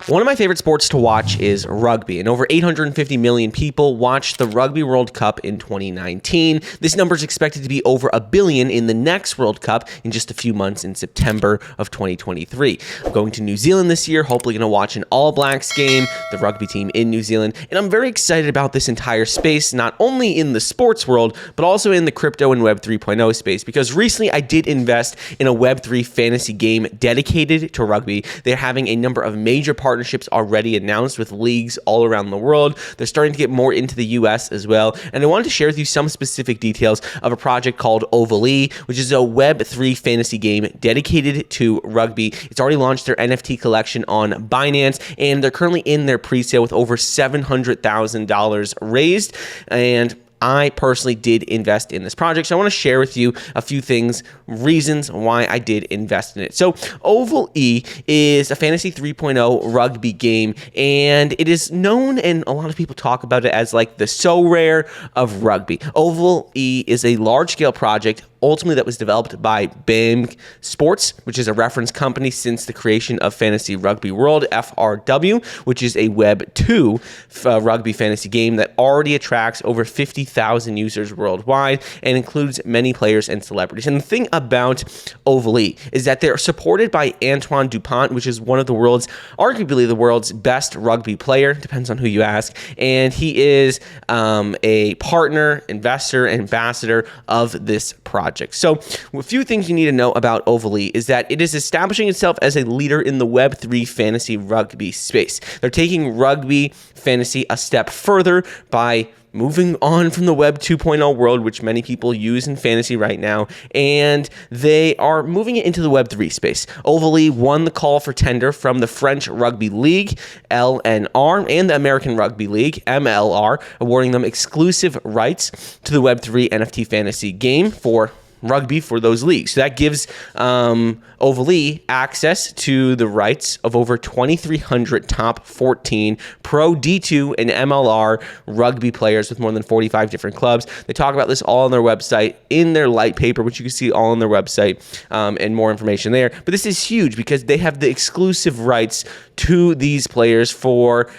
One of my favorite sports to watch is rugby, and over 850 million people watched the Rugby World Cup in 2019. This number is expected to be over 1 billion in the next World Cup in just a few months in September of 2023. I'm going to New Zealand this year, hopefully going to watch an All Blacks game, the rugby team in New Zealand, and I'm very excited about this entire space, not only in the sports world, but also in the crypto and Web 3.0 space, because recently I did invest in a Web3 fantasy game dedicated to rugby. They're having a number of major partnerships already announced with leagues all around the world. They're starting to get more into the US as well. And I wanted to share with you some specific details of a project called Ovalee, which is a Web3 fantasy game dedicated to rugby. It's already launched their NFT collection on Binance, and they're currently in their pre-sale with over $700,000 raised. And I personally did invest in this project, so I want to share with you a few things, reasons why I did invest in it. So Ovalee is a Fantasy 3.0 rugby game, and it is known, and a lot of people talk about it as like the so rare of rugby. Ovalee is a large-scale project ultimately that was developed by BAM Sports, which is a reference company since the creation of Fantasy Rugby World, FRW, which is a Web 2 rugby fantasy game that already attracts over 50,000 users worldwide and includes many players and celebrities. And the thing about Ovalee is that they're supported by Antoine Dupont, which is one of the world's, arguably the world's best rugby player, depends on who you ask, and he is a partner, investor, ambassador of this project. So a few things you need to know about Ovalee is that it is establishing itself as a leader in the Web3 fantasy rugby space. They're taking rugby fantasy a step further by moving on from the Web 2.0 world, which many people use in fantasy right now, and they are moving it into the Web 3 space. Ovalee won the call for tender from the French Rugby League, LNR, and the American Rugby League, MLR, awarding them exclusive rights to the Web 3 NFT fantasy game for rugby for those leagues. So that gives Ovalee access to the rights of over 2,300 top 14 Pro D2 and MLR rugby players with more than 45 different clubs. They talk about this all on their website in their light paper, which you can see all on their website, and more information there. But this is huge because they have the exclusive rights to these players for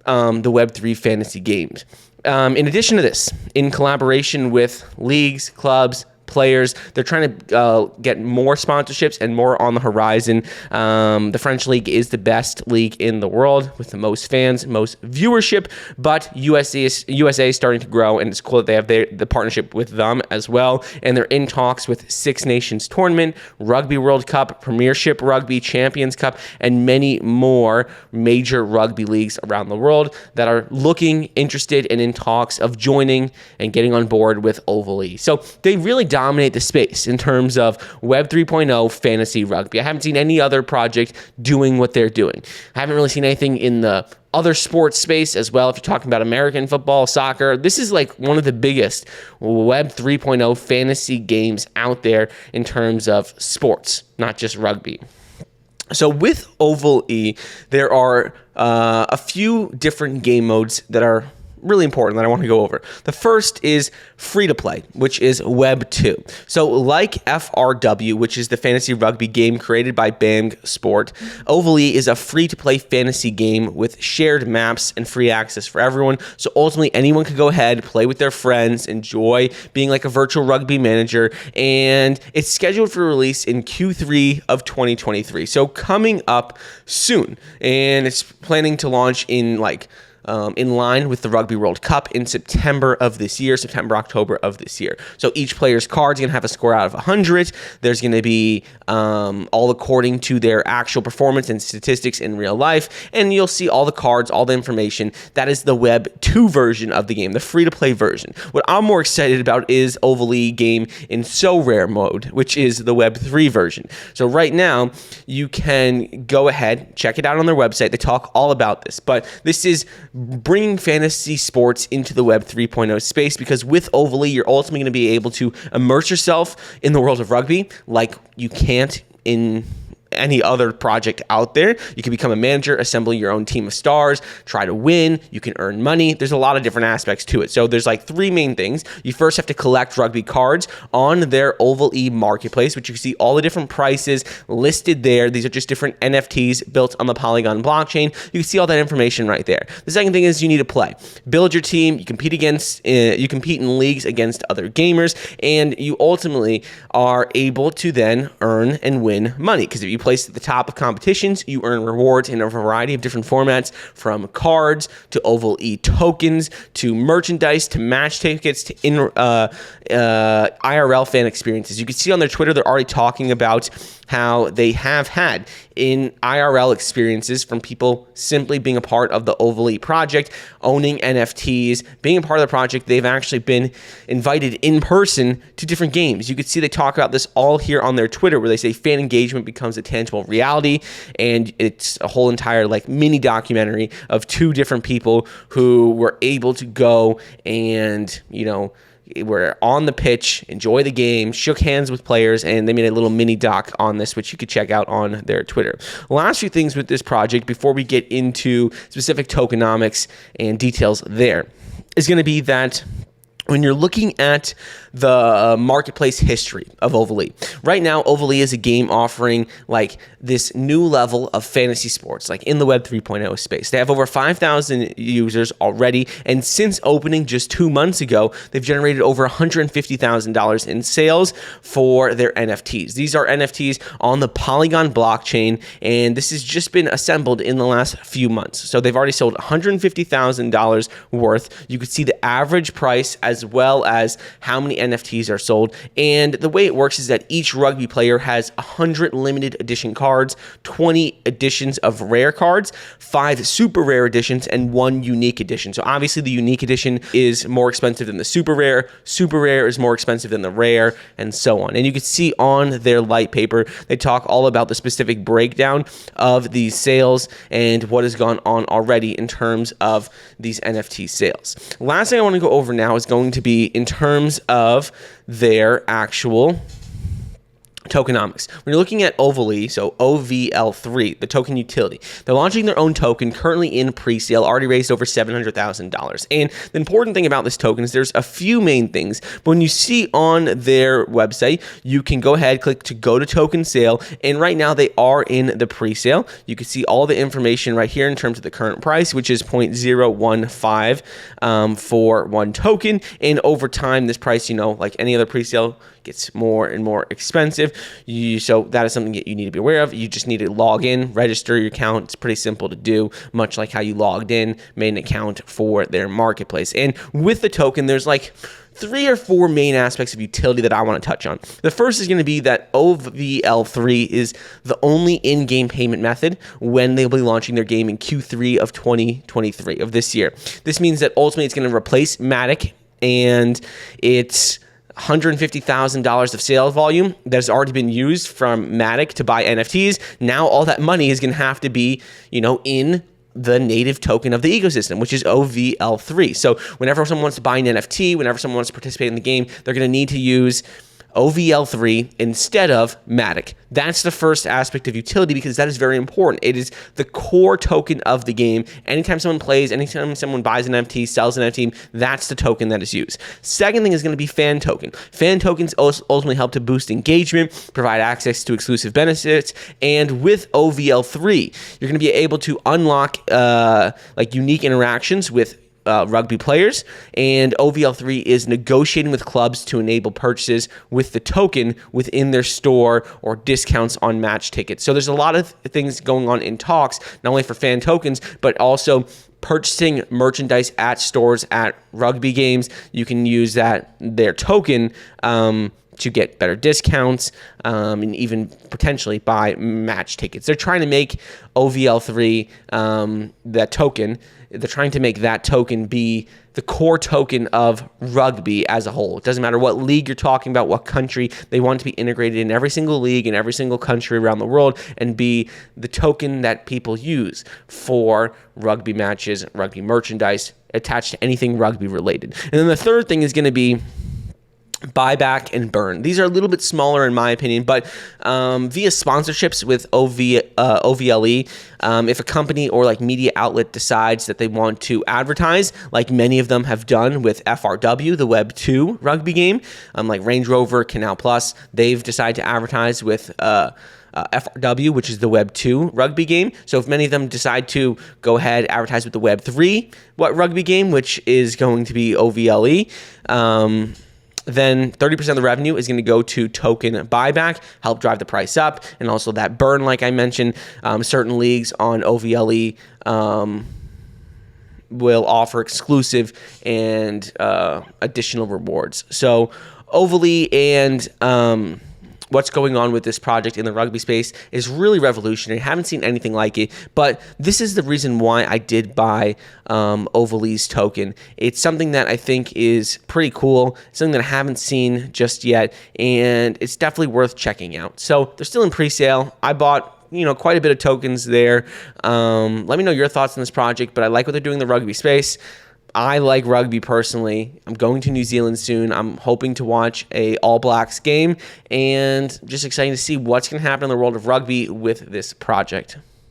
the Web3 fantasy games. In addition to this, in collaboration with leagues, clubs, players, they're trying to get more sponsorships and more on the horizon. The French league is the best league in the world with the most fans, most viewership, but USA is starting to grow, and it's cool that they have the partnership with them as well. And they're in talks with Six Nations Tournament, Rugby World Cup, Premiership Rugby, Champions Cup, and many more major rugby leagues around the world that are looking, interested, and in talks of joining and getting on board with Ovalee. So they really dominate the space in terms of Web 3.0 fantasy rugby. I haven't seen any other project doing what they're doing. I haven't really seen anything in the other sports space as well. If you're talking about American football, soccer, this is like one of the biggest Web 3.0 fantasy games out there in terms of sports, not just rugby. So with Ovalee, there are a few different game modes that are really important that I want to go over. The first is free to play, which is Web 2. So like FRW, which is the fantasy rugby game created by BAM Sport, Ovalee is a free to play fantasy game with shared maps and free access for everyone. So ultimately anyone could go ahead, play with their friends, enjoy being like a virtual rugby manager, and it's scheduled for release in Q3 of 2023. So coming up soon, and it's planning to launch in line with the Rugby World Cup in September of this year, October of this year. So each player's card's going to have a score out of 100. There's going to be all according to their actual performance and statistics in real life, and you'll see all the cards, all the information. That is the Web 2 version of the game, the free-to-play version. What I'm more excited about is Ovalee game in So Rare mode, which is the Web 3 version. So right now, you can go ahead, check it out on their website. They talk all about this, but this is bringing fantasy sports into the Web 3.0 space, because with Ovalee, you're ultimately going to be able to immerse yourself in the world of rugby like you can't in any other project out there. You can become a manager, assemble your own team of stars, try to win. You can earn money. There's a lot of different aspects to it. So there's like three main things. You first have to collect rugby cards on their Oval E marketplace, which you can see all the different prices listed there. These are just different NFTs built on the Polygon blockchain. You can see all that information right there. The second thing is you need to play. Build your team. You compete in leagues against other gamers, and you ultimately are able to then earn and win money. Because if you place at the top of competitions, you earn rewards in a variety of different formats, from cards to Oval E tokens to merchandise to match tickets to IRL fan experiences. You can see on their Twitter they're already talking about how they have had in IRL experiences from people simply being a part of the Oval E project, owning NFTs, being a part of the project. They've actually been invited in person to different games. You can see they talk about this all here on their Twitter, where they say fan engagement becomes a tangible reality, and it's a whole entire like mini documentary of two different people who were able to go and, were on the pitch, enjoy the game, shook hands with players, and they made a little mini doc on this, which you could check out on their Twitter. Last few things with this project before we get into specific tokenomics and details there is going to be that when you're looking at the marketplace history of Oval E. Right now, Oval E is a game offering like this new level of fantasy sports, like in the Web 3.0 space. They have over 5,000 users already, and since opening just 2 months ago, they've generated over $150,000 in sales for their NFTs. These are NFTs on the Polygon blockchain, and this has just been assembled in the last few months. So they've already sold $150,000 worth. You could see the average price as well as how many NFTs are sold. And the way it works is that each rugby player has 100 limited edition cards, 20 editions of rare cards, 5 super rare editions, and 1 unique edition. So obviously the unique edition is more expensive than the super rare. Super rare is more expensive than the rare, and so on. And you can see on their light paper, they talk all about the specific breakdown of these sales and what has gone on already in terms of these NFT sales. Last thing I want to go over now is going to be in terms of their actual tokenomics. When you're looking at Oval E, so OVL3, the token utility, they're launching their own token currently in pre-sale, already raised over $700,000. And the important thing about this token is there's a few main things. But when you see on their website, you can go ahead, click to go to token sale, and right now they are in the pre-sale. You can see all the information right here in terms of the current price, which is 0.015 for one token. And over time, this price, like any other pre-sale, gets more and more expensive. So that is something that you need to be aware of. You just need to log in, register your account. It's pretty simple to do, much like how you logged in, made an account for their marketplace. And with the token, there's like 3 or 4 main aspects of utility that I want to touch on. The first is going to be that OVL3 is the only in-game payment method when they'll be launching their game in Q3 of 2023 of this year. This means that ultimately it's going to replace Matic, and it's $150,000 of sales volume that has already been used from Matic to buy NFTs. Now all that money is going to have to be, in the native token of the ecosystem, which is OVL3. So whenever someone wants to buy an NFT, whenever someone wants to participate in the game, they're going to need to use OVL3 instead of Matic. That's the first aspect of utility, because that is very important. It is the core token of the game. Anytime someone plays, anytime someone buys an NFT, sells an NFT, that's the token that is used. Second thing is going to be fan token. Fan tokens ultimately help to boost engagement, provide access to exclusive benefits, and with OVL3, you're going to be able to unlock unique interactions with rugby players, and OVL3 is negotiating with clubs to enable purchases with the token within their store or discounts on match tickets. So there's a lot of things going on in talks, not only for fan tokens, but also purchasing merchandise at stores at rugby games. You can use their token to get better discounts and even potentially buy match tickets. They're trying to make OVL3 that token. They're trying to make that token be the core token of rugby as a whole. It doesn't matter what league you're talking about, what country. They want it to be integrated in every single league in every single country around the world and be the token that people use for rugby matches, rugby merchandise, attached to anything rugby related. And then the third thing is going to be Buyback and burn. These are a little bit smaller in my opinion, but via sponsorships with OVLE, if a company or like media outlet decides that they want to advertise, like many of them have done with FRW, the Web 2 rugby game, like Range Rover, Canal Plus, they've decided to advertise with FRW, which is the Web 2 rugby game. So if many of them decide to go ahead, advertise with the Web 3 rugby game, which is going to be OVLE, then 30% of the revenue is going to go to token buyback, help drive the price up, and also that burn, like I mentioned. Certain leagues on OVLE will offer exclusive and additional rewards. So OVLE and what's going on with this project in the rugby space is really revolutionary. I haven't seen anything like it, but this is the reason why I did buy OVLE's token. It's something that I think is pretty cool, something that I haven't seen just yet, and it's definitely worth checking out. So they're still in pre-sale. I bought quite a bit of tokens there. Let me know your thoughts on this project, but I like what they're doing in the rugby space. I like rugby personally. I'm going to New Zealand soon. I'm hoping to watch a All Blacks game, and just excited to see what's going to happen in the world of rugby with this project.